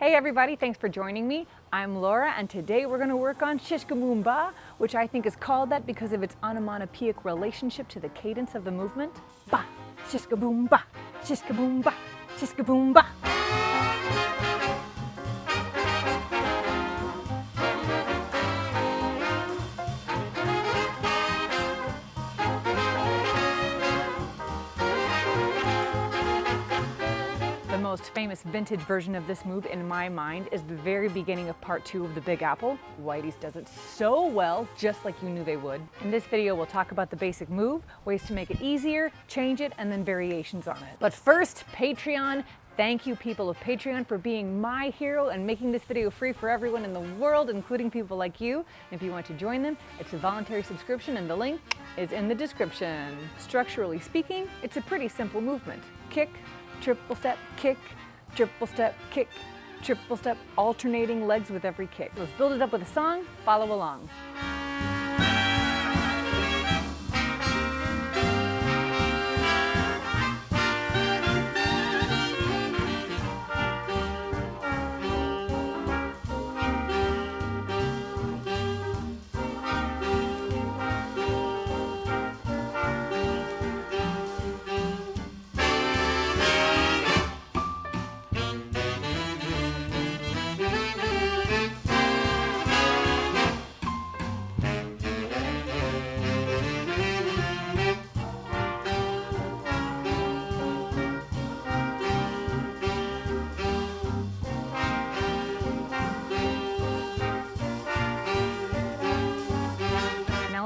Hey everybody, thanks for joining me. I'm Laura and today we're going to work on Sis-ka-boom-bah, which I think is called that because of its onomatopoeic relationship to the cadence of the movement. Bah, sis-ka-boom-bah, sis-ka-boom-bah, sis-ka-boom-bah. The most famous vintage version of this move in my mind is the very beginning of part 2 of the Big Apple. Whitey's does it so well, just like you knew they would. In this video, we'll talk about the basic move, ways to make it easier, change it, and then variations on it. But first, Patreon. Thank you, people of Patreon, for being my hero and making this video free for everyone in the world, including people like you. If you want to join them, it's a voluntary subscription and the link is in the description. Structurally speaking, it's a pretty simple movement. Kick, triple step, kick, triple step, kick, triple step, alternating legs with every kick. Let's build it up with a song, follow along.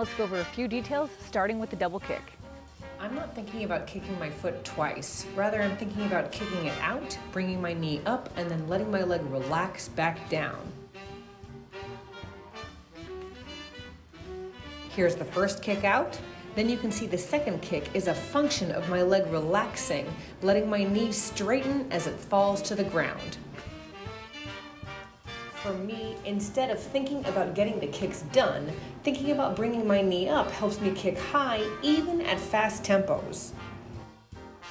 Let's go over a few details, starting with the double kick. I'm not thinking about kicking my foot twice. Rather, I'm thinking about kicking it out, bringing my knee up, and then letting my leg relax back down. Here's the first kick out. Then you can see the second kick is a function of my leg relaxing, letting my knee straighten as it falls to the ground. For me, instead of thinking about getting the kicks done, thinking about bringing my knee up helps me kick high even at fast tempos.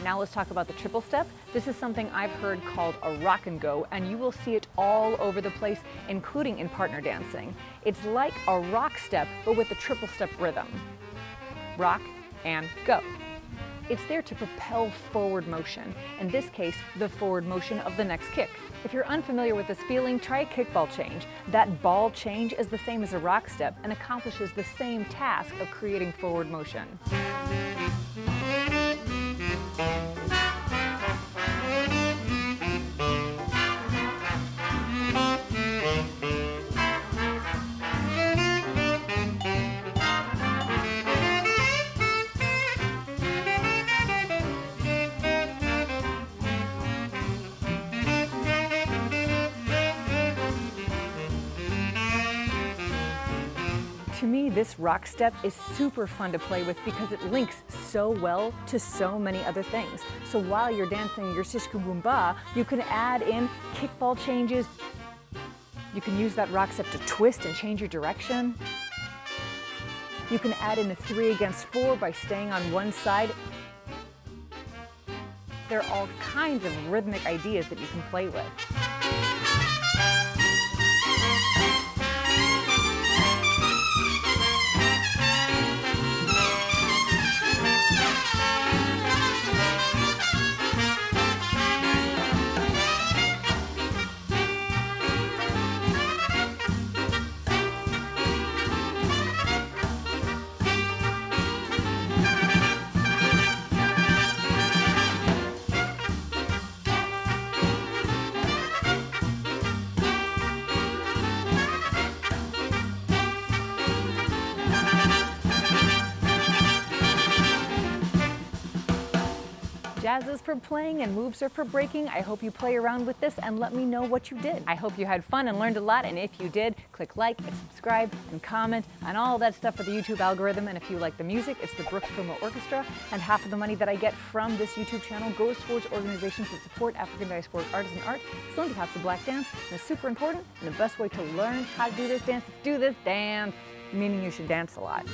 Now let's talk about the triple step. This is something I've heard called a rock and go, and you will see it all over the place, including in partner dancing. It's like a rock step, but with a triple step rhythm. Rock and go. It's there to propel forward motion, in this case, the forward motion of the next kick. If you're unfamiliar with this feeling, try a kickball change. That ball change is the same as a rock step and accomplishes the same task of creating forward motion. To me, this rock step is super fun to play with because it links so well to so many other things. So while you're dancing your Sis-ka-boom-bah, you can add in kickball changes. You can use that rock step to twist and change your direction. You can add in a 3 against 4 by staying on one side. There are all kinds of rhythmic ideas that you can play with. Jazz is for playing and moves are for breaking. I hope you play around with this and let me know what you did. I hope you had fun and learned a lot, and if you did, click like and subscribe and comment and all that stuff for the YouTube algorithm. And if you like the music, it's the Prumo Orchestra, and half of the money that I get from this YouTube channel goes towards organizations that support African diasporic artists and art. It's Lindy the Black dance, and it's super important, and the best way to learn how to do this dance is do this dance, meaning you should dance a lot.